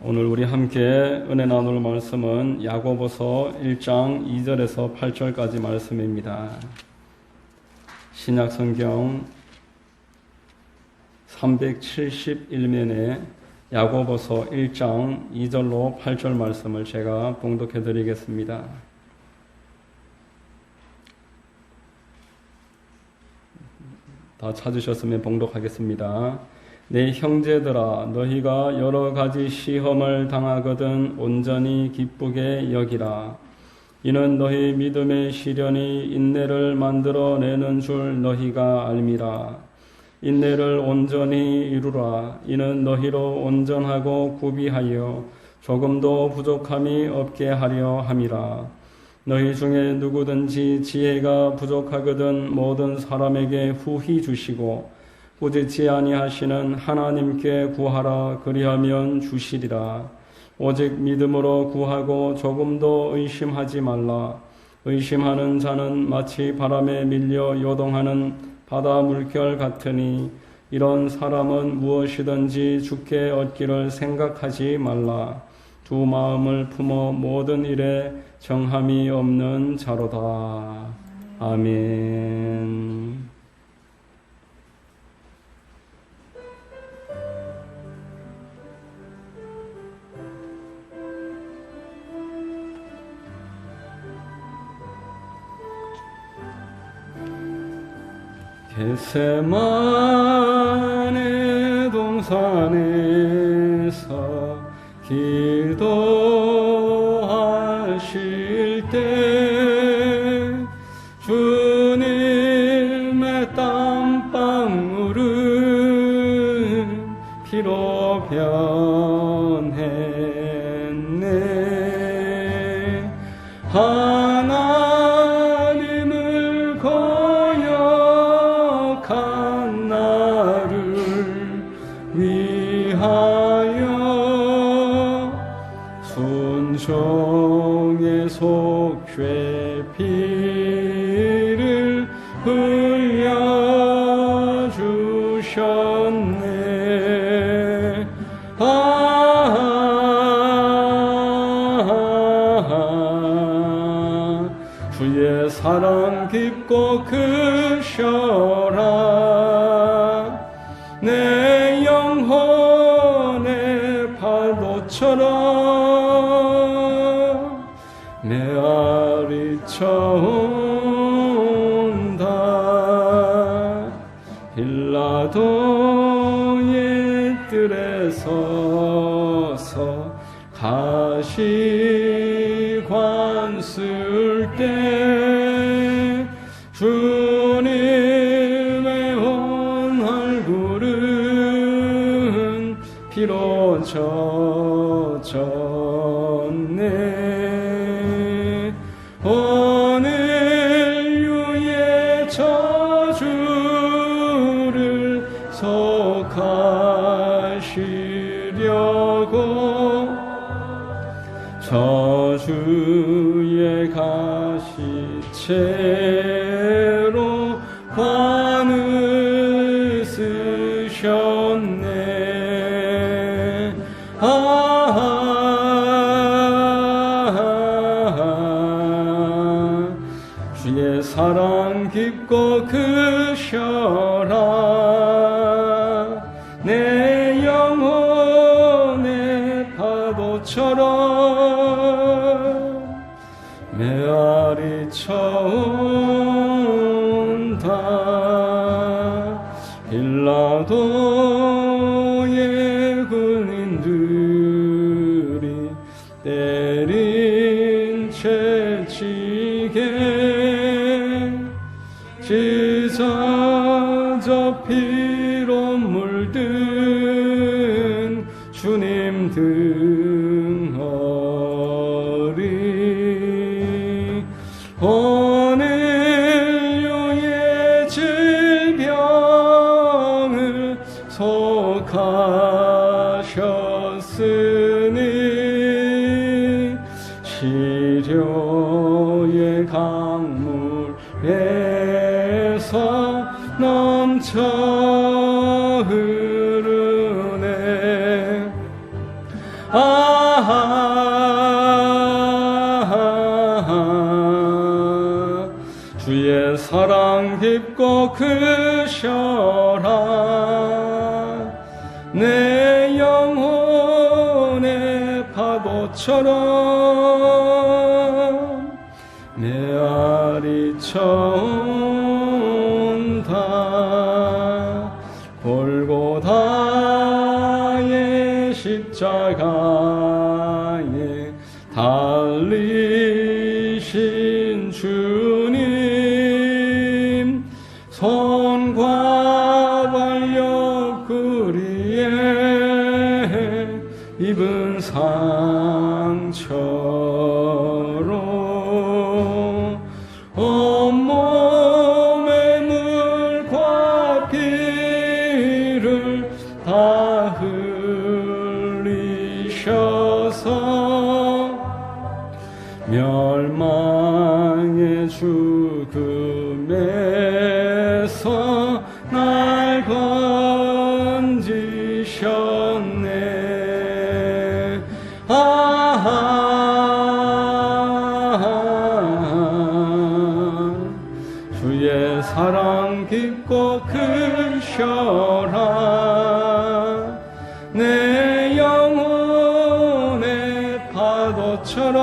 오늘 우리 함께 은혜 나눌 말씀은 야고보서 1장 2절에서 8절까지 말씀입니다. 신약 성경 371면에 야고보서 1장 2절로 8절 말씀을 제가 봉독해 드리겠습니다. 다 찾으셨으면 봉독하겠습니다. 내 형제들아, 너희가 여러 가지 시험을 당하거든 온전히 기쁘게 여기라. 이는 너희 믿음의 시련이 인내를 만들어내는 줄 너희가 알미라. 인내를 온전히 이루라. 이는 너희로 온전하고 구비하여 조금도 부족함이 없게 하려 함이라. 너희 중에 누구든지 지혜가 부족하거든 모든 사람에게 후히 주시고 꾸짖지 아니하시는 하나님께 구하라. 그리하면 주시리라. 오직 믿음으로 구하고 조금도 의심하지 말라. 의심하는 자는 마치 바람에 밀려 요동하는 바다 물결 같으니 이런 사람은 무엇이든지 주께 얻기를 생각하지 말라. 두 마음을 품어 모든 일에 정함이 없는 자로다. 아멘. 겟세마네 동산에서 기도하실 때 주님의 땀방울은 피로 변했네. 하나님을 거역한 나를 위하여 순종의 속죄 피를 흘려주셨네. 주의 사랑 깊고 크셔라. 내 영혼의 파도처럼 메아리 쳐온다. 빌라도의 뜰에 서서 가시관 쓸 때 주님의 온 얼굴은 피로 젖었네. 오늘 유의 저주를 속하시려고 저주의 가시채로 관을 쓰셨네. 주의 사랑 깊고 크셔라. 내 영혼의 파도처럼 메아리 쳐온다. 빌라도의 군인들이 때린 채찍에 찢어져 피로 물든 주님 등허리 오늘 유의 질병을 속하셨으니 치료의 강물에서 넘쳐 흐르네. 주의 사랑 깊고 크셔라. 내 영혼의 파도처럼 메아리 쳐온다. 골고다의 십자가에 달리신 주님, 손과 발력 그리에 입은 상처로 온몸에 물과 피를 다 흘리셔서 멸망의 죽음에서 날 건지셨네. 주의 사랑 깊고 크셔라. 내 영혼의 파도처럼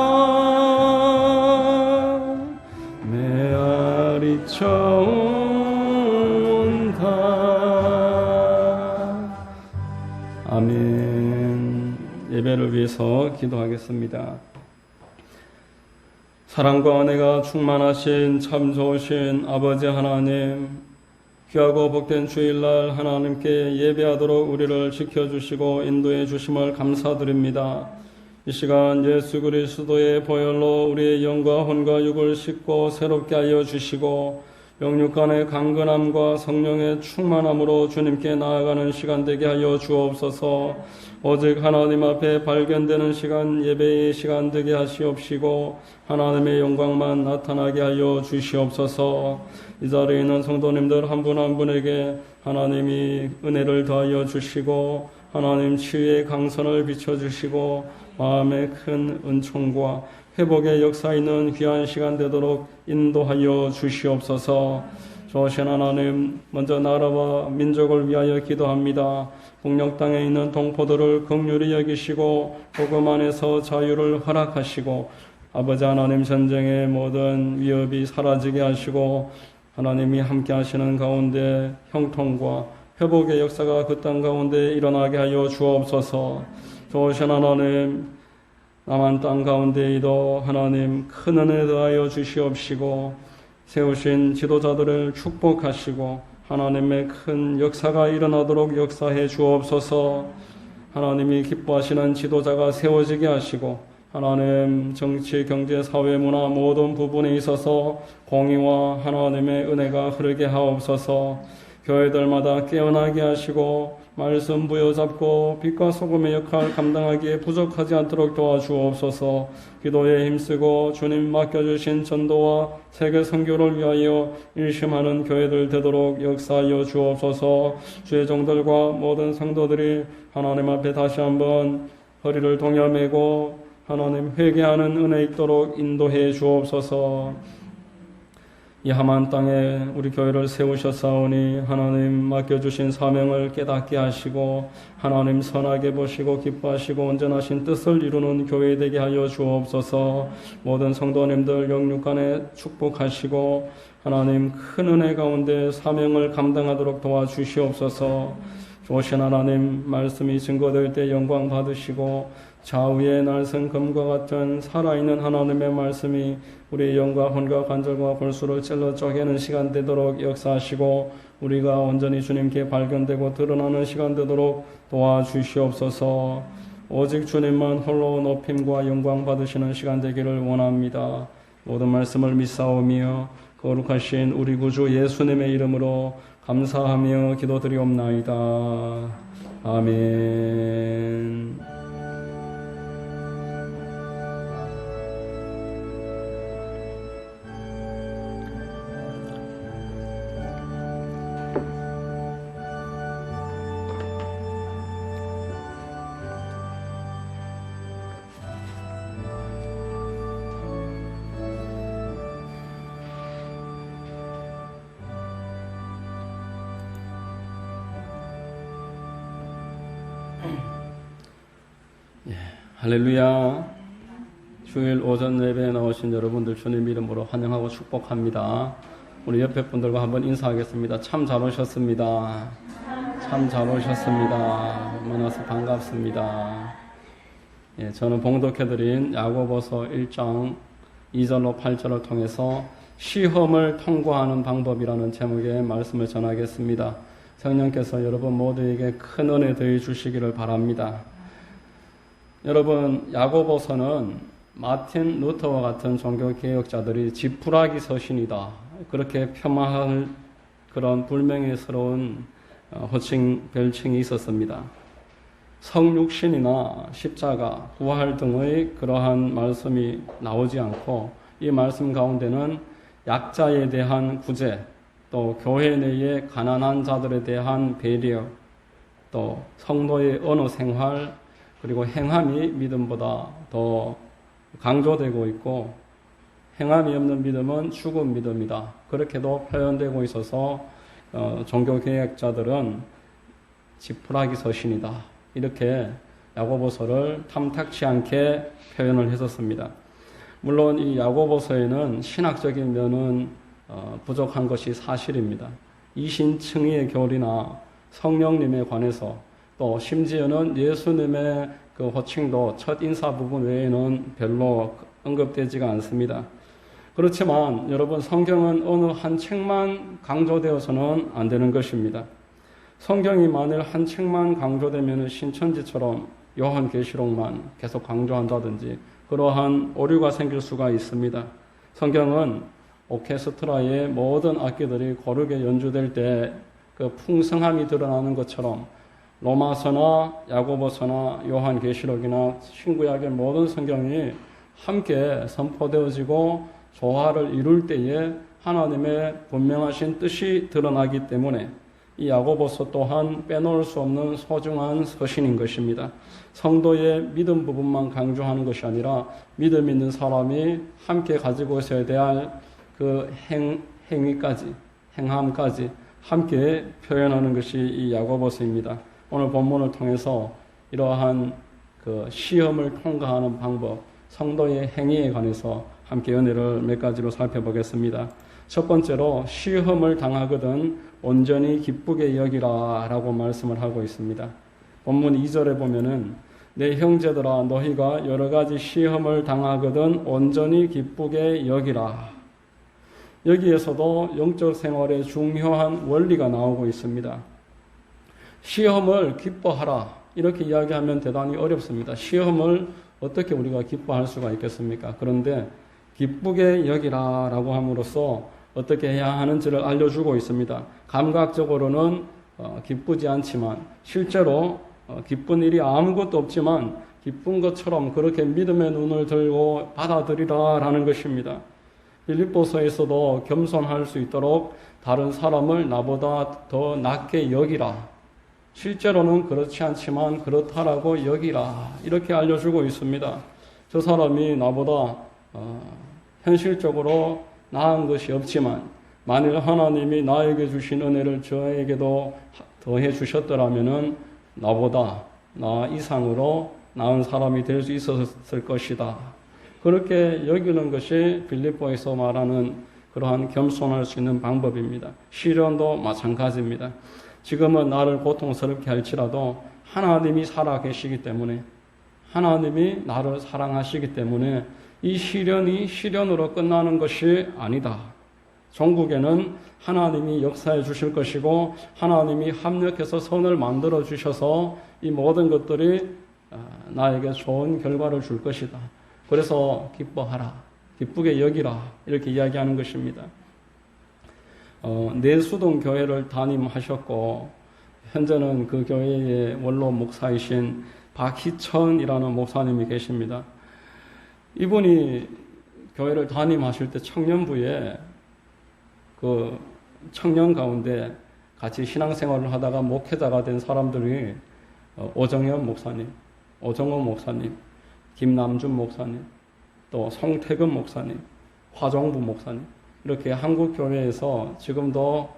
메아리 쳐온다. 아멘. 예배를 위해서 기도하겠습니다. 사랑과 은혜가 충만하신 참 좋으신 아버지 하나님, 귀하고 복된 주일날 하나님께 예배하도록 우리를 지켜주시고 인도해 주심을 감사드립니다. 이 시간 예수 그리스도의 보혈로 우리의 영과 혼과 육을 씻고 새롭게 하여 주시고 영육간의 강건함과 성령의 충만함으로 주님께 나아가는 시간 되게 하여 주옵소서. 오직 하나님 앞에 발견되는 시간, 예배의 시간 되게 하시옵시고 하나님의 영광만 나타나게 하여 주시옵소서. 이 자리에 있는 성도님들 한 분 한 분에게 하나님이 은혜를 더하여 주시고 하나님 치유의 강선을 비춰주시고 마음의 큰 은총과 회복의 역사 있는 귀한 시간 되도록 인도하여 주시옵소서. 좋으신 하나님, 먼저 나라와 민족을 위하여 기도합니다. 폭력 땅에 있는 동포들을 긍휼히 여기시고 복음 안에서 자유를 허락하시고 아버지 하나님, 전쟁의 모든 위협이 사라지게 하시고 하나님이 함께 하시는 가운데 형통과 회복의 역사가 그 땅 가운데 일어나게 하여 주옵소서. 좋으신 하나님, 남한 땅 가운데에도 하나님 큰 은혜 더하여 주시옵시고 세우신 지도자들을 축복하시고 하나님의 큰 역사가 일어나도록 역사해 주옵소서. 하나님이 기뻐하시는 지도자가 세워지게 하시고 하나님 정치, 경제, 사회, 문화 모든 부분에 있어서 공의와 하나님의 은혜가 흐르게 하옵소서. 교회들마다 깨어나게 하시고 말씀 부여잡고 빛과 소금의 역할 감당하기에 부족하지 않도록 도와주옵소서. 기도에 힘쓰고 주님 맡겨주신 전도와 세계 선교를 위하여 일심하는 교회들 되도록 역사하여 주옵소서. 주의 종들과 모든 성도들이 하나님 앞에 다시 한번 허리를 동여매고 하나님 회개하는 은혜 있도록 인도해 주옵소서. 이 험한 땅에 우리 교회를 세우셨사오니 하나님 맡겨주신 사명을 깨닫게 하시고 하나님 선하게 보시고 기뻐하시고 온전하신 뜻을 이루는 교회 되게 하여 주옵소서. 모든 성도님들 영육간에 축복하시고 하나님 큰 은혜 가운데 사명을 감당하도록 도와주시옵소서. 좋으신 하나님, 말씀이 증거될 때 영광 받으시고 좌우의 날선 금과 같은 살아있는 하나님의 말씀이 우리의 영과 혼과 관절과 골수를 찔러 쪼개는 시간 되도록 역사하시고 우리가 온전히 주님께 발견되고 드러나는 시간 되도록 도와주시옵소서. 오직 주님만 홀로 높임과 영광 받으시는 시간 되기를 원합니다. 모든 말씀을 믿사오며 거룩하신 우리 구주 예수님의 이름으로 감사하며 기도드리옵나이다. 아멘. 할렐루야. 주일 오전 예배에 나오신 여러분들 주님 이름으로 환영하고 축복합니다. 우리 옆에 분들과 한번 인사하겠습니다. 참 잘 오셨습니다. 참 잘 오셨습니다. 만나서 반갑습니다. 예, 저는 봉독해드린 야고보서 1장 2절로 8절을 통해서 시험을 통과하는 방법이라는 제목의 말씀을 전하겠습니다. 성령께서 여러분 모두에게 큰 은혜 더해 주시기를 바랍니다. 여러분, 야고보서는 마틴 루터와 같은 종교개혁자들이 지푸라기 서신이다, 그렇게 폄하할 그런 불명예스러운 별칭이 있었습니다. 성육신이나 십자가, 부활 등의 그러한 말씀이 나오지 않고 이 말씀 가운데는 약자에 대한 구제, 또 교회 내의 가난한 자들에 대한 배려, 또 성도의 언어 생활, 그리고 행함이 믿음보다 더 강조되고 있고, 행함이 없는 믿음은 죽은 믿음이다, 그렇게도 표현되고 있어서 종교개혁자들은 지푸라기 서신이다, 이렇게 야고보서를 탐탁치 않게 표현을 했었습니다. 물론 이 야고보서에는 신학적인 면은 부족한 것이 사실입니다. 이신층의의 교리나 성령님에 관해서, 또 심지어는 예수님의 그 호칭도 첫 인사 부분 외에는 별로 언급되지가 않습니다. 그렇지만 여러분, 성경은 어느 한 책만 강조되어서는 안 되는 것입니다. 성경이 만일 한 책만 강조되면 신천지처럼 요한계시록만 계속 강조한다든지 그러한 오류가 생길 수가 있습니다. 성경은 오케스트라의 모든 악기들이 고르게 연주될 때 그 풍성함이 드러나는 것처럼 로마서나 야고보서나 요한계시록이나 신구약의 모든 성경이 함께 선포되어지고 조화를 이룰 때에 하나님의 분명하신 뜻이 드러나기 때문에 이 야고보서 또한 빼놓을 수 없는 소중한 서신인 것입니다. 성도의 믿음 부분만 강조하는 것이 아니라 믿음 있는 사람이 함께 가지고 있어야 될 그 행위까지, 행함까지 함께 표현하는 것이 이 야고보서입니다. 오늘 본문을 통해서 이러한 그 시험을 통과하는 방법, 성도의 행위에 관해서 함께 은혜를 몇 가지로 살펴보겠습니다. 첫 번째로, 시험을 당하거든 온전히 기쁘게 여기라 라고 말씀을 하고 있습니다. 본문 2절에 보면은 내 형제들아, 너희가 여러 가지 시험을 당하거든 온전히 기쁘게 여기라. 여기에서도 영적 생활의 중요한 원리가 나오고 있습니다. 시험을 기뻐하라, 이렇게 이야기하면 대단히 어렵습니다. 시험을 어떻게 우리가 기뻐할 수가 있겠습니까? 그런데 기쁘게 여기라 라고 함으로써 어떻게 해야 하는지를 알려주고 있습니다. 감각적으로는 기쁘지 않지만 실제로 기쁜 일이 아무것도 없지만 기쁜 것처럼 그렇게 믿음의 눈을 들고 받아들이라 라는 것입니다. 빌립보서에서도 겸손할 수 있도록 다른 사람을 나보다 더 낮게 여기라, 실제로는 그렇지 않지만 그렇다라고 여기라, 이렇게 알려주고 있습니다. 저 사람이 나보다 현실적으로 나은 것이 없지만 만일 하나님이 나에게 주신 은혜를 저에게도 더해 주셨더라면 나보다 나 이상으로 나은 사람이 될 수 있었을 것이다, 그렇게 여기는 것이 빌립보에서 말하는 그러한 겸손할 수 있는 방법입니다. 시련도 마찬가지입니다. 지금은 나를 고통스럽게 할지라도 하나님이 살아계시기 때문에, 하나님이 나를 사랑하시기 때문에 이 시련이 시련으로 끝나는 것이 아니다. 종국에는 하나님이 역사해 주실 것이고 하나님이 합력해서 선을 만들어 주셔서 이 모든 것들이 나에게 좋은 결과를 줄 것이다. 그래서 기뻐하라, 기쁘게 여기라, 이렇게 이야기하는 것입니다. 내수동 교회를 담임하셨고 현재는 그 교회의 원로 목사이신 박희천이라는 목사님이 계십니다. 이분이 교회를 담임하실 때 청년부에 그 청년 가운데 같이 신앙생활을 하다가 목회자가 된 사람들이 오정현 목사님, 오정호 목사님, 김남준 목사님, 또 송태근 목사님, 화종부 목사님, 이렇게 한국 교회에서 지금도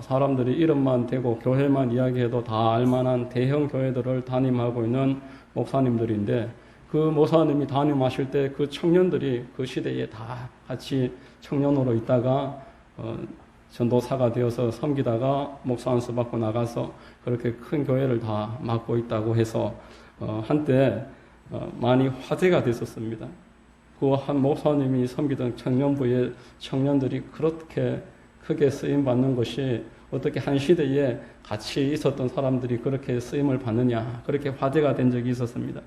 사람들이 이름만 대고 교회만 이야기해도 다 알만한 대형 교회들을 담임하고 있는 목사님들인데, 그 목사님이 담임하실 때 그 청년들이 그 시대에 다 같이 청년으로 있다가 전도사가 되어서 섬기다가 목사 안수 받고 나가서 그렇게 큰 교회를 다 맡고 있다고 해서 한때 많이 화제가 됐었습니다. 그 한 목사님이 섬기던 청년부의 청년들이 그렇게 크게 쓰임 받는 것이 어떻게 한 시대에 같이 있었던 사람들이 그렇게 쓰임을 받느냐, 그렇게 화제가 된 적이 있었습니다.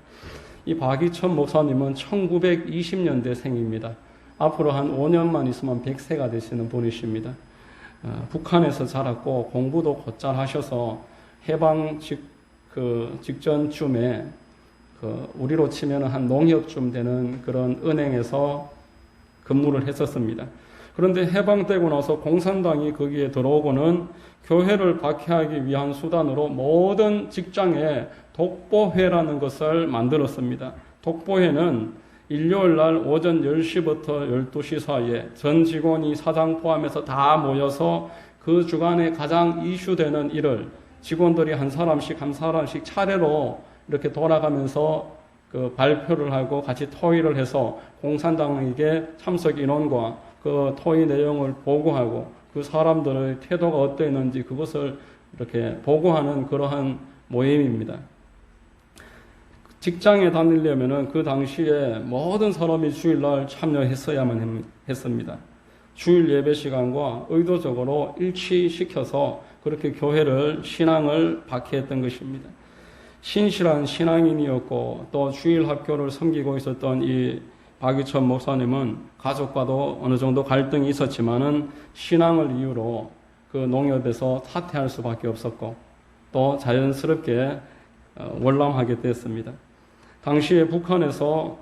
이 박이천 목사님은 1920년대 생입니다. 앞으로 한 5년만 있으면 100세가 되시는 분이십니다. 북한에서 자랐고 공부도 곧잘 하셔서 해방 직전쯤에 우리로 치면 한 농협쯤 되는 그런 은행에서 근무를 했었습니다. 그런데 해방되고 나서 공산당이 거기에 들어오고는 교회를 박해하기 위한 수단으로 모든 직장에 독보회라는 것을 만들었습니다. 독보회는 일요일 날 오전 10시부터 12시 사이에 전 직원이 사장 포함해서 다 모여서 그 주간에 가장 이슈되는 일을 직원들이 한 사람씩 차례로 이렇게 돌아가면서 그 발표를 하고 같이 토의를 해서 공산당에게 참석 인원과 그 토의 내용을 보고하고 그 사람들의 태도가 어땠는지 그것을 이렇게 보고하는 그러한 모임입니다. 직장에 다니려면은 그 당시에 모든 사람이 주일날 참여했어야만 했습니다. 주일 예배 시간과 의도적으로 일치시켜서 그렇게 교회를 신앙을 박해했던 것입니다. 신실한 신앙인이었고 또 주일 학교를 섬기고 있었던 이 박이천 목사님은 가족과도 어느 정도 갈등이 있었지만은 신앙을 이유로 그 농협에서 사퇴할 수밖에 없었고 또 자연스럽게 월남하게 됐습니다. 당시에 북한에서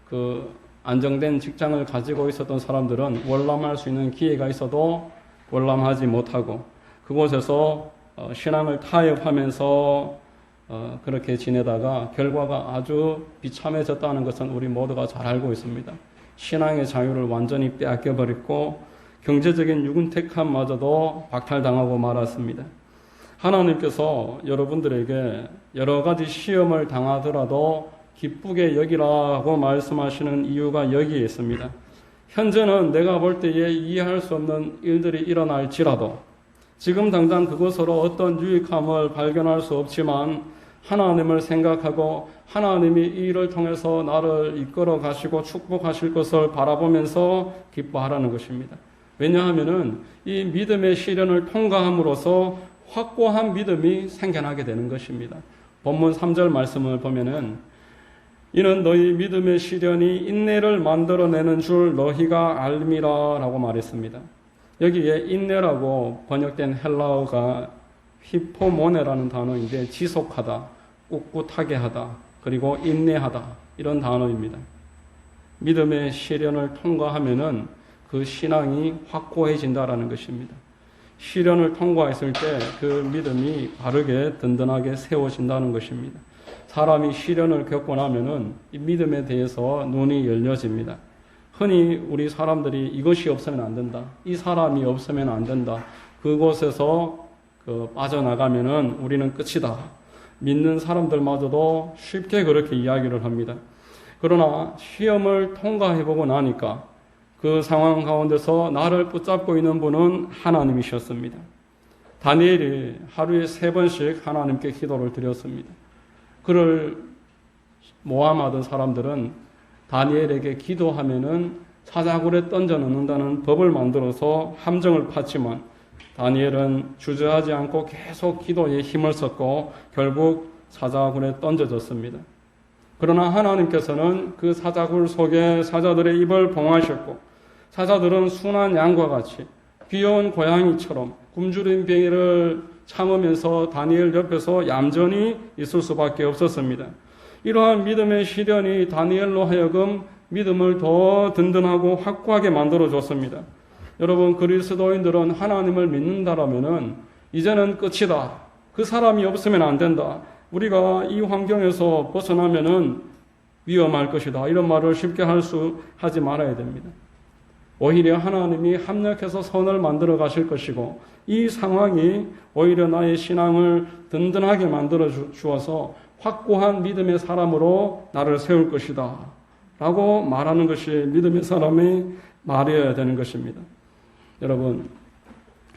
그 안정된 직장을 가지고 있었던 사람들은 월남할 수 있는 기회가 있어도 월남하지 못하고 그곳에서 신앙을 타협하면서 그렇게 지내다가 결과가 아주 비참해졌다는 것은 우리 모두가 잘 알고 있습니다. 신앙의 자유를 완전히 빼앗겨버렸고 경제적인 유근택함마저도 박탈당하고 말았습니다. 하나님께서 여러분들에게 여러 가지 시험을 당하더라도 기쁘게 여기라고 말씀하시는 이유가 여기에 있습니다. 현재는 내가 볼 때에 이해할 수 없는 일들이 일어날지라도 지금 당장 그것으로 어떤 유익함을 발견할 수 없지만 하나님을 생각하고 하나님이 이 일을 통해서 나를 이끌어 가시고 축복하실 것을 바라보면서 기뻐하라는 것입니다. 왜냐하면은 이 믿음의 시련을 통과함으로써 확고한 믿음이 생겨나게 되는 것입니다. 본문 3절 말씀을 보면은 이는 너희 믿음의 시련이 인내를 만들어내는 줄 너희가 알미라 라고 말했습니다. 여기에 인내라고 번역된 헬라어가 히포모네라는 단어인데 지속하다, 꿋꿋하게 하다, 그리고 인내하다 이런 단어입니다. 믿음의 시련을 통과하면은 그 신앙이 확고해진다라는 것입니다. 시련을 통과했을 때 그 믿음이 바르게 든든하게 세워진다는 것입니다. 사람이 시련을 겪고 나면은 이 믿음에 대해서 눈이 열려집니다. 흔히 우리 사람들이 이것이 없으면 안 된다. 이 사람이 없으면 안 된다. 그곳에서 빠져나가면은 우리는 끝이다. 믿는 사람들마저도 쉽게 그렇게 이야기를 합니다. 그러나 시험을 통과해보고 나니까 그 상황 가운데서 나를 붙잡고 있는 분은 하나님이셨습니다. 다니엘이 하루에 3번씩 하나님께 기도를 드렸습니다. 그를 모함하던 사람들은 다니엘에게 기도하면은 사자굴에 던져 넣는다는 법을 만들어서 함정을 팠지만 다니엘은 주저하지 않고 계속 기도에 힘을 썼고 결국 사자굴에 던져졌습니다. 그러나 하나님께서는 그 사자굴 속에 사자들의 입을 봉하셨고 사자들은 순한 양과 같이 귀여운 고양이처럼 굶주린 병이를 참으면서 다니엘 옆에서 얌전히 있을 수밖에 없었습니다. 이러한 믿음의 시련이 다니엘로 하여금 믿음을 더 든든하고 확고하게 만들어줬습니다. 여러분, 그리스도인들은 하나님을 믿는다라면은 이제는 끝이다. 그 사람이 없으면 안 된다. 우리가 이 환경에서 벗어나면은 위험할 것이다. 이런 말을 쉽게 하지 말아야 됩니다. 오히려 하나님이 합력해서 선을 만들어 가실 것이고 이 상황이 오히려 나의 신앙을 든든하게 만들어 주어서 확고한 믿음의 사람으로 나를 세울 것이다 라고 말하는 것이 믿음의 사람의 말이어야 되는 것입니다. 여러분,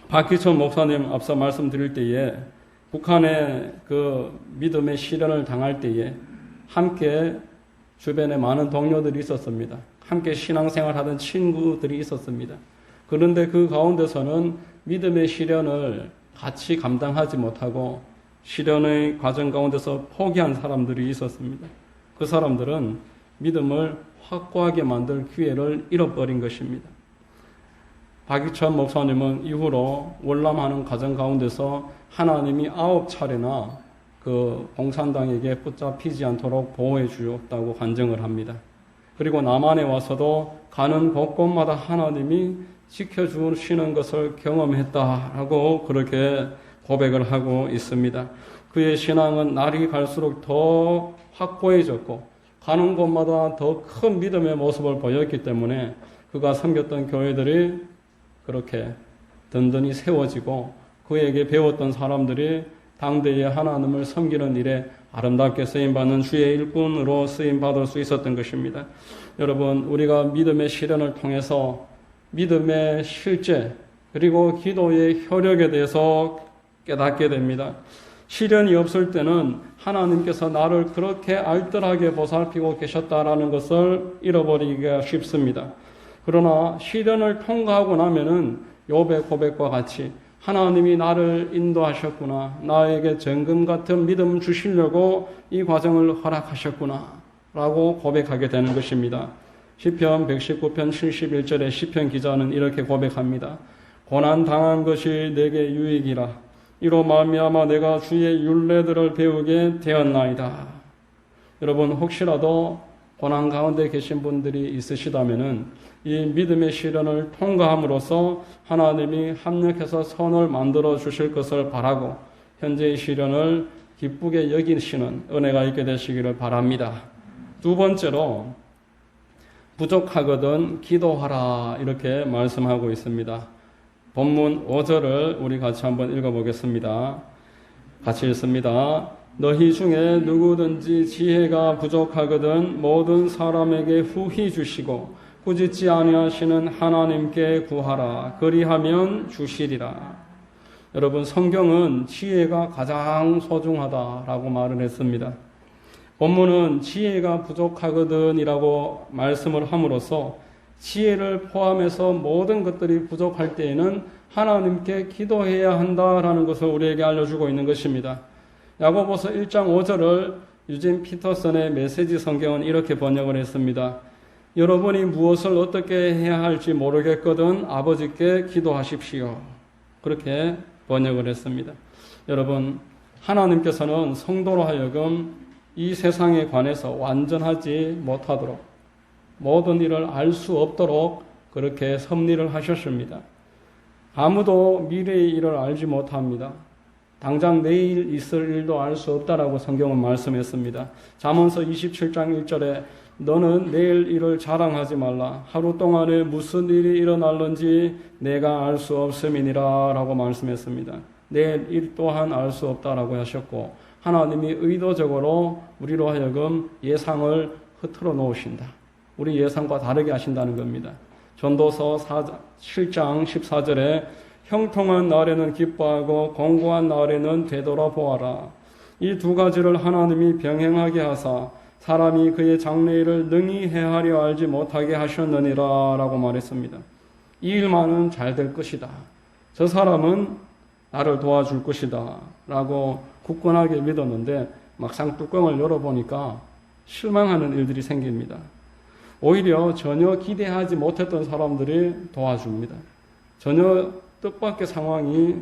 박기천 목사님 앞서 말씀드릴 때에 북한의 그 믿음의 시련을 당할 때에 함께 주변에 많은 동료들이 있었습니다. 함께 신앙생활하던 친구들이 있었습니다. 그런데 그 가운데서는 믿음의 시련을 같이 감당하지 못하고 시련의 과정 가운데서 포기한 사람들이 있었습니다. 그 사람들은 믿음을 확고하게 만들 기회를 잃어버린 것입니다. 박익천 목사님은 이후로 월남하는 과정 가운데서 하나님이 9차례나 그 공산당에게 붙잡히지 않도록 보호해 주었다고 간증을 합니다. 그리고 남한에 와서도 가는 곳곳마다 하나님이 지켜주시는 것을 경험했다라고 그렇게 고백을 하고 있습니다. 그의 신앙은 날이 갈수록 더 확고해졌고 가는 곳마다 더 큰 믿음의 모습을 보였기 때문에 그가 섬겼던 교회들이 그렇게 든든히 세워지고 그에게 배웠던 사람들이 당대의 하나님을 섬기는 일에 아름답게 쓰임받는 주의 일꾼으로 쓰임받을 수 있었던 것입니다. 여러분, 우리가 믿음의 시련을 통해서 믿음의 실제 그리고 기도의 효력에 대해서 깨닫게 됩니다. 시련이 없을 때는 하나님께서 나를 그렇게 알뜰하게 보살피고 계셨다라는 것을 잃어버리기가 쉽습니다. 그러나 시련을 통과하고 나면은 욥의 고백과 같이 하나님이 나를 인도하셨구나, 나에게 정금 같은 믿음 주시려고 이 과정을 허락하셨구나 라고 고백하게 되는 것입니다. 시편 119편 71절에 시편 기자는 이렇게 고백합니다. 고난 당한 것이 내게 유익이라, 이로 말미암아 내가 주의 율례들을 배우게 되었나이다. 여러분, 혹시라도 고난 가운데 계신 분들이 있으시다면은 이 믿음의 시련을 통과함으로써 하나님이 합력해서 선을 만들어 주실 것을 바라고 현재의 시련을 기쁘게 여기시는 은혜가 있게 되시기를 바랍니다. 두 번째로 부족하거든 기도하라 이렇게 말씀하고 있습니다. 본문 5절을 우리 같이 한번 읽어보겠습니다. 같이 읽습니다. 너희 중에 누구든지 지혜가 부족하거든 모든 사람에게 후히 주시고 꾸짖지 아니하시는 하나님께 구하라. 그리하면 주시리라. 여러분, 성경은 지혜가 가장 소중하다라고 말을 했습니다. 본문은 지혜가 부족하거든 이라고 말씀을 함으로써 지혜를 포함해서 모든 것들이 부족할 때에는 하나님께 기도해야 한다라는 것을 우리에게 알려주고 있는 것입니다. 야고보서 1장 5절을 유진 피터슨의 메시지 성경은 이렇게 번역을 했습니다. 여러분이 무엇을 어떻게 해야 할지 모르겠거든 아버지께 기도하십시오. 그렇게 번역을 했습니다. 여러분, 하나님께서는 성도로 하여금 이 세상에 관해서 완전하지 못하도록 모든 일을 알 수 없도록 그렇게 섭리를 하셨습니다. 아무도 미래의 일을 알지 못합니다. 당장 내일 있을 일도 알 수 없다라고 성경은 말씀했습니다. 잠언서 27장 1절에 너는 내일 일을 자랑하지 말라. 하루 동안에 무슨 일이 일어날는지 내가 알 수 없음이니라 라고 말씀했습니다. 내일 일 또한 알 수 없다라고 하셨고 하나님이 의도적으로 우리로 하여금 예상을 흐트러 놓으신다. 우리 예상과 다르게 하신다는 겁니다. 전도서 7장 14절에 형통한 날에는 기뻐하고 공고한 날에는 되돌아보아라. 이 두 가지를 하나님이 병행하게 하사 사람이 그의 장래일을 능히 헤아려 알지 못하게 하셨느니라 라고 말했습니다. 이 일만은 잘 될 것이다. 저 사람은 나를 도와줄 것이다 라고 굳건하게 믿었는데 막상 뚜껑을 열어보니까 실망하는 일들이 생깁니다. 오히려 전혀 기대하지 못했던 사람들이 도와줍니다. 전혀 뜻밖의 상황이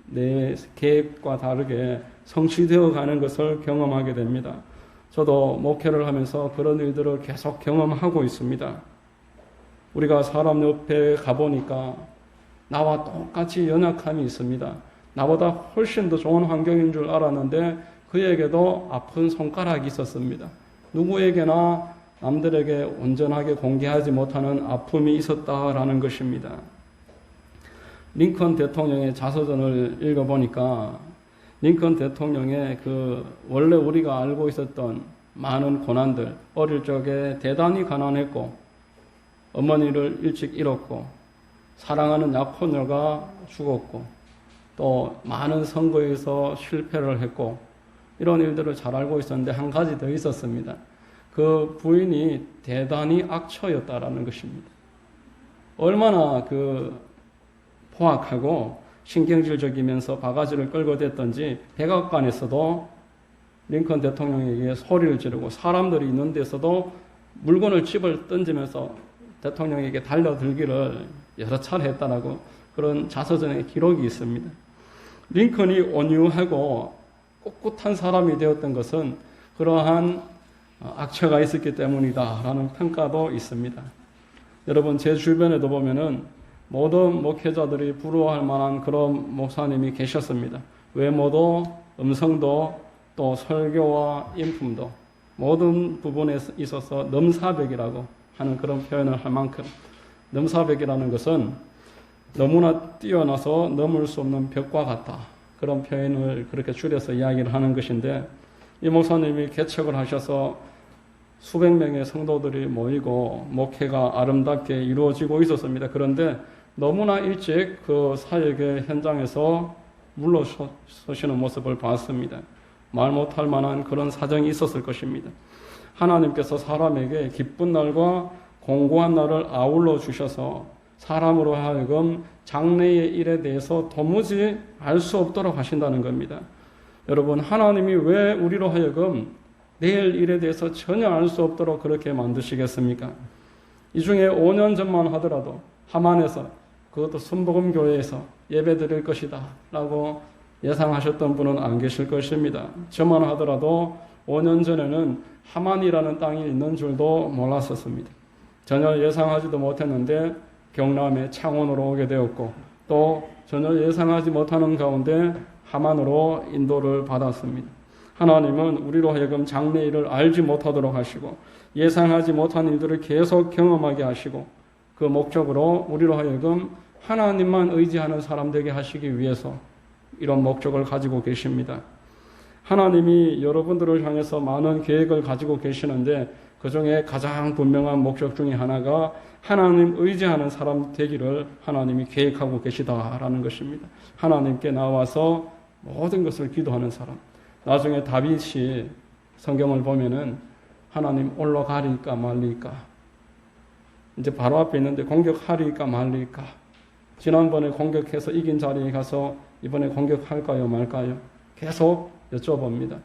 내 계획과 다르게 성취되어 가는 것을 경험하게 됩니다. 저도 목회를 하면서 그런 일들을 계속 경험하고 있습니다. 우리가 사람 옆에 가보니까 나와 똑같이 연약함이 있습니다. 나보다 훨씬 더 좋은 환경인 줄 알았는데 그에게도 아픈 손가락이 있었습니다. 누구에게나 남들에게 온전하게 공개하지 못하는 아픔이 있었다라는 것입니다. 링컨 대통령의 자서전을 읽어보니까 링컨 대통령의 원래 우리가 알고 있었던 많은 고난들, 어릴 적에 대단히 가난했고, 어머니를 일찍 잃었고, 사랑하는 약혼녀가 죽었고, 또 많은 선거에서 실패를 했고, 이런 일들을 잘 알고 있었는데 한 가지 더 있었습니다. 그 부인이 대단히 악처였다라는 것입니다. 얼마나 포악하고 신경질적이면서 바가지를 끌고 댔던지 백악관에서도 링컨 대통령에게 소리를 지르고 사람들이 있는 데서도 물건을 집을 던지면서 대통령에게 달려들기를 여러 차례 했다라고 그런 자서전의 기록이 있습니다. 링컨이 온유하고 꿋꿋한 사람이 되었던 것은 그러한 악처가 있었기 때문이다라는 평가도 있습니다. 여러분, 제 주변에도 보면은 모든 목회자들이 부러워할 만한 그런 목사님이 계셨습니다. 외모도, 음성도, 또 설교와 인품도 모든 부분에 있어서 넘사벽이라고 하는 그런 표현을 할 만큼, 넘사벽이라는 것은 너무나 뛰어나서 넘을 수 없는 벽과 같다, 그런 표현을 그렇게 줄여서 이야기를 하는 것인데, 이 목사님이 개척을 하셔서 수백 명의 성도들이 모이고 목회가 아름답게 이루어지고 있었습니다. 그런데 너무나 일찍 그 사역의 현장에서 물러서시는 모습을 봤습니다. 말 못할 만한 그런 사정이 있었을 것입니다. 하나님께서 사람에게 기쁜 날과 공고한 날을 아울러 주셔서 사람으로 하여금 장래의 일에 대해서 도무지 알 수 없도록 하신다는 겁니다. 여러분, 하나님이 왜 우리로 하여금 내일 일에 대해서 전혀 알 수 없도록 그렇게 만드시겠습니까? 이 중에 5년 전만 하더라도 하만에서, 그것도 순복음교회에서 예배 드릴 것이다 라고 예상하셨던 분은 안 계실 것입니다. 저만 하더라도 5년 전에는 하만이라는 땅이 있는 줄도 몰랐었습니다. 전혀 예상하지도 못했는데 경남의 창원으로 오게 되었고, 또 전혀 예상하지 못하는 가운데 하만으로 인도를 받았습니다. 하나님은 우리로 하여금 장래 일을 알지 못하도록 하시고 예상하지 못한 일들을 계속 경험하게 하시고, 그 목적으로 우리로 하여금 하나님만 의지하는 사람 되게 하시기 위해서 이런 목적을 가지고 계십니다. 하나님이 여러분들을 향해서 많은 계획을 가지고 계시는데 그 중에 가장 분명한 목적 중에 하나가 하나님 의지하는 사람 되기를 하나님이 계획하고 계시다라는 것입니다. 하나님께 나와서 모든 것을 기도하는 사람. 나중에 다윗이 성경을 보면은 하나님 올라가리까 말리까, 이제 바로 앞에 있는데 공격하리까 말리까, 지난번에 공격해서 이긴 자리에 가서 이번에 공격할까요 말까요, 계속 여쭤봅니다.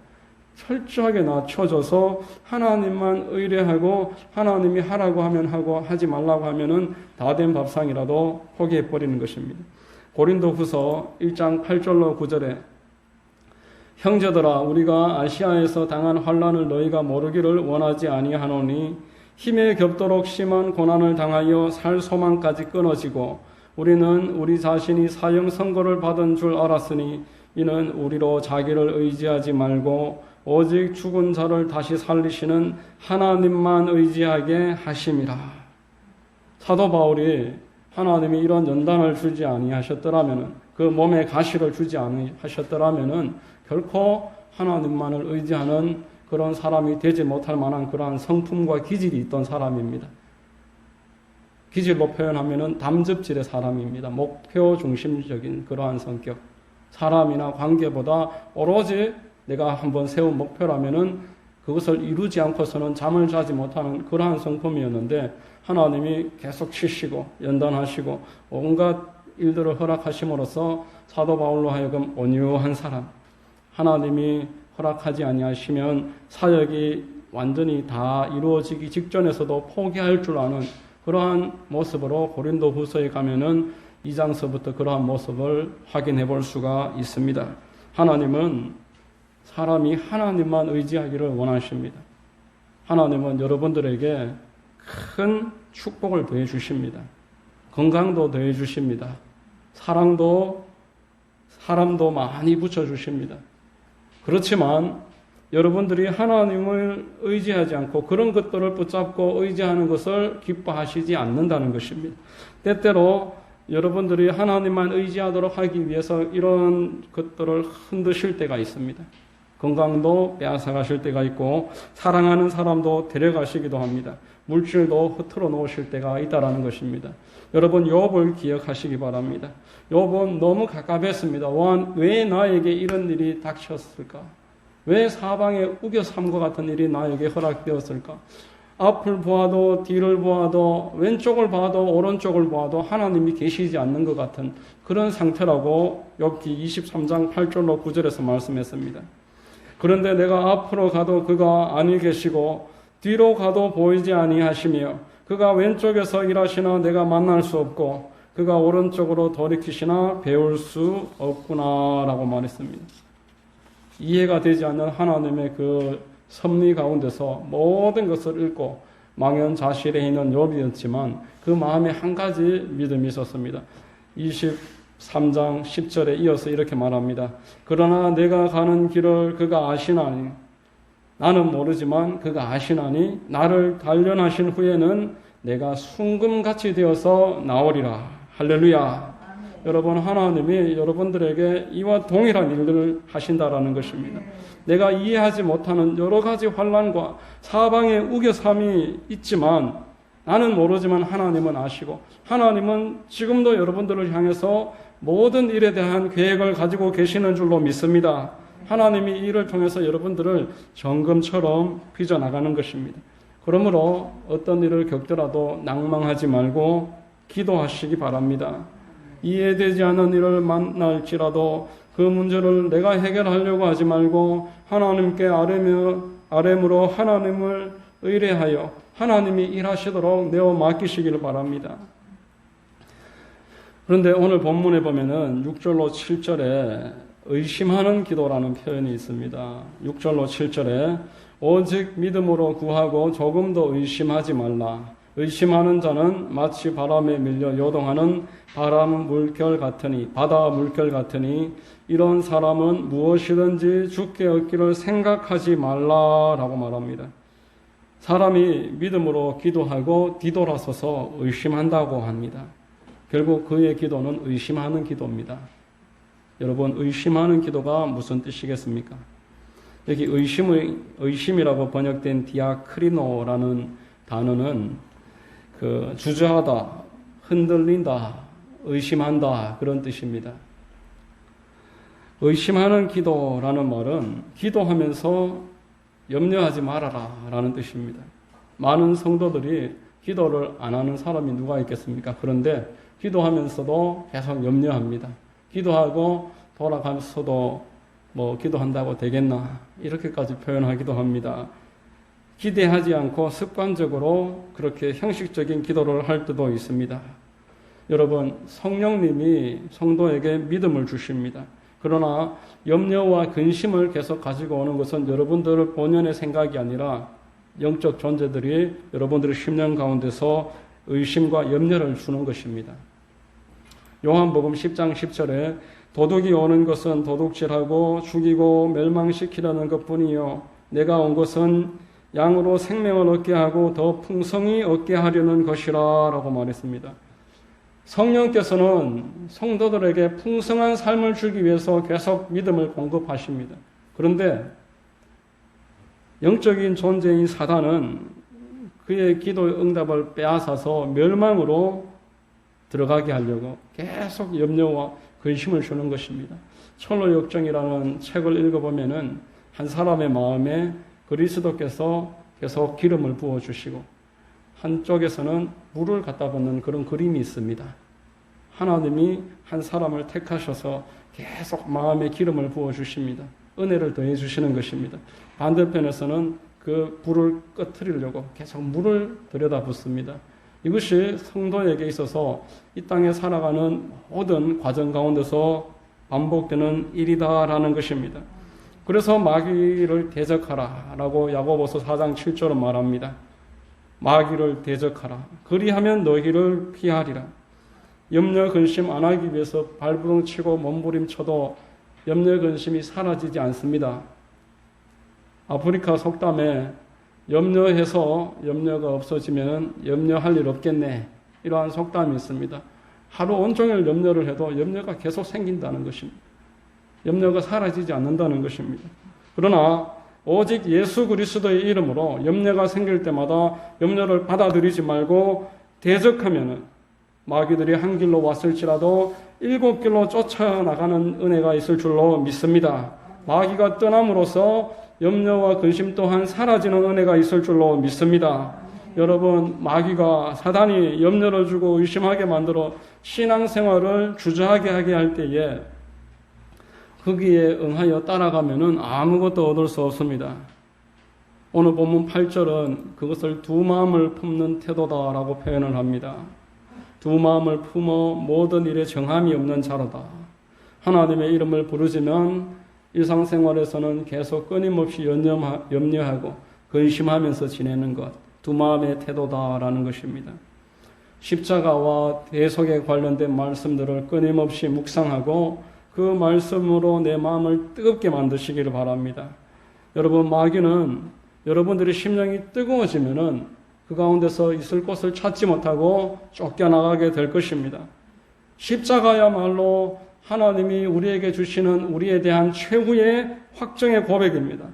철저하게 낮춰져서 하나님만 의뢰하고 하나님이 하라고 하면 하고 하지 말라고 하면은 다 된 밥상이라도 포기해버리는 것입니다. 고린도후서 1장 8절로 9절에 형제들아, 우리가 아시아에서 당한 환난을 너희가 모르기를 원하지 아니하노니 힘에 겹도록 심한 고난을 당하여 살 소망까지 끊어지고 우리는 우리 자신이 사형 선고를 받은 줄 알았으니 이는 우리로 자기를 의지하지 말고 오직 죽은 자를 다시 살리시는 하나님만 의지하게 하심이라. 사도 바울이 하나님이 이런 연단을 주지 아니하셨더라면, 그 몸에 가시를 주지 아니하셨더라면 결코 하나님만을 의지하는 그런 사람이 되지 못할 만한 그러한 성품과 기질이 있던 사람입니다. 기질로 표현하면 담즙질의 사람입니다. 목표 중심적인 그러한 성격. 사람이나 관계보다 오로지 내가 한번 세운 목표라면은 그것을 이루지 않고서는 잠을 자지 못하는 그러한 성품이었는데, 하나님이 계속 치시고 연단하시고 온갖 일들을 허락하심으로써 사도 바울로 하여금 온유한 사람, 하나님이 허락하지 아니하시면 사역이 완전히 다 이루어지기 직전에서도 포기할 줄 아는 그러한 모습으로 고린도후서에 가면은 2장서부터 그러한 모습을 확인해 볼 수가 있습니다. 하나님은 사람이 하나님만 의지하기를 원하십니다. 하나님은 여러분들에게 큰 축복을 더해 주십니다. 건강도 더해 주십니다. 사랑도, 사람도 많이 붙여 주십니다. 그렇지만 여러분들이 하나님을 의지하지 않고 그런 것들을 붙잡고 의지하는 것을 기뻐하시지 않는다는 것입니다. 때때로 여러분들이 하나님만 의지하도록 하기 위해서 이런 것들을 흔드실 때가 있습니다. 건강도 빼앗아가실 때가 있고 사랑하는 사람도 데려가시기도 합니다. 물질도 흐트러 놓으실 때가 있다라는 것입니다. 여러분 욥을 기억하시기 바랍니다. 욥은 너무 갑갑했습니다. 왜 나에게 이런 일이 닥쳤을까? 왜 사방에 우겨 삼과 같은 일이 나에게 허락되었을까? 앞을 보아도 뒤를 보아도 왼쪽을 봐도 오른쪽을 보아도 하나님이 계시지 않는 것 같은 그런 상태라고 욥기 23장 8절로 9절에서 말씀했습니다. 그런데 내가 앞으로 가도 그가 아니 계시고 뒤로 가도 보이지 아니하시며 그가 왼쪽에서 일하시나 내가 만날 수 없고 그가 오른쪽으로 돌이키시나 배울 수 없구나라고 말했습니다. 이해가 되지 않는 하나님의 그 섭리 가운데서 모든 것을 읽고 망연자실해 있는 욥이었지만 그 마음에 한 가지 믿음이 있었습니다. 23장 10절에 이어서 이렇게 말합니다. 그러나 내가 가는 길을 그가 아시나니 나는 모르지만 그가 아시나니 나를 단련하신 후에는 내가 순금같이 되어서 나오리라. 할렐루야. 여러분 하나님이 여러분들에게 이와 동일한 일들을 하신다라는 것입니다. 내가 이해하지 못하는 여러 가지 환난과 사방에 우겨삼이 있지만 나는 모르지만 하나님은 아시고 하나님은 지금도 여러분들을 향해서 모든 일에 대한 계획을 가지고 계시는 줄로 믿습니다. 하나님이 이를 통해서 여러분들을 정금처럼 빚어나가는 것입니다. 그러므로 어떤 일을 겪더라도 낭망하지 말고 기도하시기 바랍니다. 이해되지 않는 일을 만날지라도 그 문제를 내가 해결하려고 하지 말고 하나님께 아뢰므로 하나님을 의뢰하여 하나님이 일하시도록 내어 맡기시기를 바랍니다. 그런데 오늘 본문에 보면은 6절로 7절에 의심하는 기도라는 표현이 있습니다. 6절로 7절에 오직 믿음으로 구하고 조금도 의심하지 말라. 의심하는 자는 마치 바람에 밀려 요동하는 바다 물결 같으니 이런 사람은 무엇이든지 주께 얻기를 생각하지 말라라고 말합니다. 사람이 믿음으로 기도하고 뒤돌아서서 의심한다고 합니다. 결국 그의 기도는 의심하는 기도입니다. 여러분 의심하는 기도가 무슨 뜻이겠습니까? 여기 의심이라고 번역된 디아크리노라는 단어는 주저하다, 흔들린다, 의심한다 그런 뜻입니다. 의심하는 기도라는 말은 기도하면서 염려하지 말아라 라는 뜻입니다. 많은 성도들이 기도를 안 하는 사람이 누가 있겠습니까? 그런데 기도하면서도 계속 염려합니다. 기도하고 돌아가면서도 기도한다고 되겠나 이렇게까지 표현하기도 합니다. 기대하지 않고 습관적으로 그렇게 형식적인 기도를 할 때도 있습니다. 여러분 성령님이 성도에게 믿음을 주십니다. 그러나 염려와 근심을 계속 가지고 오는 것은 여러분들 본연의 생각이 아니라 영적 존재들이 여러분들의 심령 가운데서 의심과 염려를 주는 것입니다. 요한복음 10장 10절에 도둑이 오는 것은 도둑질하고 죽이고 멸망시키려는 것뿐이요 내가 온 것은 양으로 생명을 얻게 하고 더 풍성히 얻게 하려는 것이라 라고 말했습니다. 성령께서는 성도들에게 풍성한 삶을 주기 위해서 계속 믿음을 공급하십니다. 그런데 영적인 존재인 사단은 그의 기도의 응답을 빼앗아서 멸망으로 들어가게 하려고 계속 염려와 근심을 주는 것입니다. 철로 역정이라는 책을 읽어보면은 한 사람의 마음에 그리스도께서 계속 기름을 부어주시고 한쪽에서는 물을 갖다 붓는 그런 그림이 있습니다. 하나님이 한 사람을 택하셔서 계속 마음에 기름을 부어주십니다. 은혜를 더해주시는 것입니다. 반대편에서는 그 불을 꺼트리려고 계속 물을 들여다붓습니다. 이것이 성도에게 있어서 이 땅에 살아가는 모든 과정 가운데서 반복되는 일이다라는 것입니다. 그래서 마귀를 대적하라 라고 야고보서 4장 7절은 말합니다. 마귀를 대적하라. 그리하면 너희를 피하리라. 염려 근심 안 하기 위해서 발부둥 치고 몸부림쳐도 염려 근심이 사라지지 않습니다. 아프리카 속담에 염려해서 염려가 없어지면 염려할 일 없겠네 이러한 속담이 있습니다. 하루 온종일 염려를 해도 염려가 계속 생긴다는 것입니다. 염려가 사라지지 않는다는 것입니다. 그러나 오직 예수 그리스도의 이름으로 염려가 생길 때마다 염려를 받아들이지 말고 대적하면은 마귀들이 한 길로 왔을지라도 7길로 쫓아나가는 은혜가 있을 줄로 믿습니다. 마귀가 떠남으로써 염려와 근심 또한 사라지는 은혜가 있을 줄로 믿습니다. 여러분, 마귀가 사단이 염려를 주고 의심하게 만들어 신앙생활을 주저하게 하게 할 때에 거기에 응하여 따라가면은 아무것도 얻을 수 없습니다. 오늘 본문 8절은 그것을 두 마음을 품는 태도다라고 표현을 합니다. 두 마음을 품어 모든 일에 정함이 없는 자로다. 하나님의 이름을 부르지만 일상생활에서는 계속 끊임없이 염려하고 근심하면서 지내는 것, 두 마음의 태도다라는 것입니다. 십자가와 대속에 관련된 말씀들을 끊임없이 묵상하고 그 말씀으로 내 마음을 뜨겁게 만드시기를 바랍니다. 여러분, 마귀는 여러분들의 심령이 뜨거워지면은 그 가운데서 있을 곳을 찾지 못하고 쫓겨나가게 될 것입니다. 십자가야말로 하나님이 우리에게 주시는 우리에 대한 최후의 확정의 고백입니다.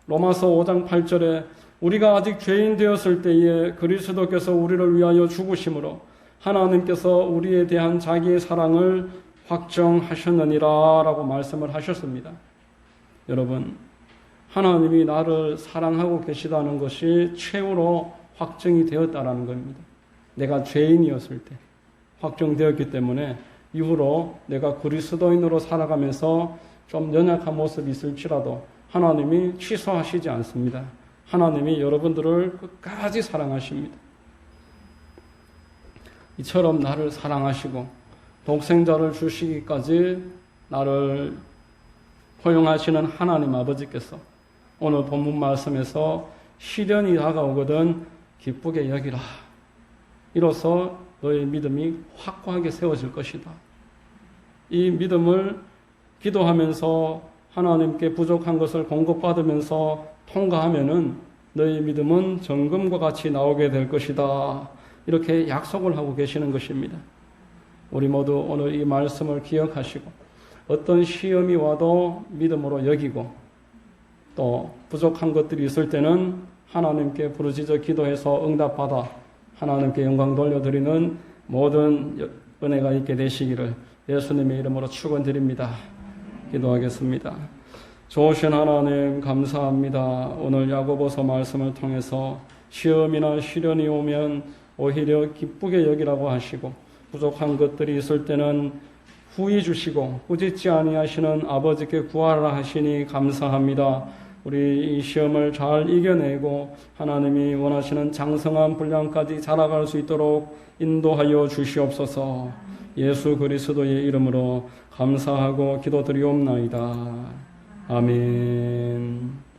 로마서 5장 8절에 우리가 아직 죄인 되었을 때에 그리스도께서 우리를 위하여 죽으심으로 하나님께서 우리에 대한 자기의 사랑을 확정하셨느니라 라고 말씀을 하셨습니다. 여러분, 하나님이 나를 사랑하고 계시다는 것이 최후로 확정이 되었다라는 겁니다. 내가 죄인이었을 때 확정되었기 때문에 이후로 내가 그리스도인으로 살아가면서 좀 연약한 모습이 있을지라도 하나님이 취소하시지 않습니다. 하나님이 여러분들을 끝까지 사랑하십니다. 이처럼 나를 사랑하시고 독생자를 주시기까지 나를 허용하시는 하나님 아버지께서 오늘 본문 말씀에서 시련이 다가오거든 기쁘게 여기라. 이로써 너의 믿음이 확고하게 세워질 것이다. 이 믿음을 기도하면서 하나님께 부족한 것을 공급받으면서 통과하면은 너의 믿음은 정금과 같이 나오게 될 것이다. 이렇게 약속을 하고 계시는 것입니다. 우리 모두 오늘 이 말씀을 기억하시고 어떤 시험이 와도 믿음으로 여기고 또 부족한 것들이 있을 때는 하나님께 부르짖어 기도해서 응답받아 하나님께 영광 돌려드리는 모든 은혜가 있게 되시기를 예수님의 이름으로 축원드립니다. 기도하겠습니다. 좋으신 하나님 감사합니다. 오늘 야고보서 말씀을 통해서 시험이나 시련이 오면 오히려 기쁘게 여기라고 하시고 부족한 것들이 있을 때는 후히 주시고 꾸짖지 아니하시는 아버지께 구하라 하시니 감사합니다. 우리 이 시험을 잘 이겨내고 하나님이 원하시는 장성한 분량까지 자라갈 수 있도록 인도하여 주시옵소서. 예수 그리스도의 이름으로 감사하고 기도드리옵나이다. 아멘.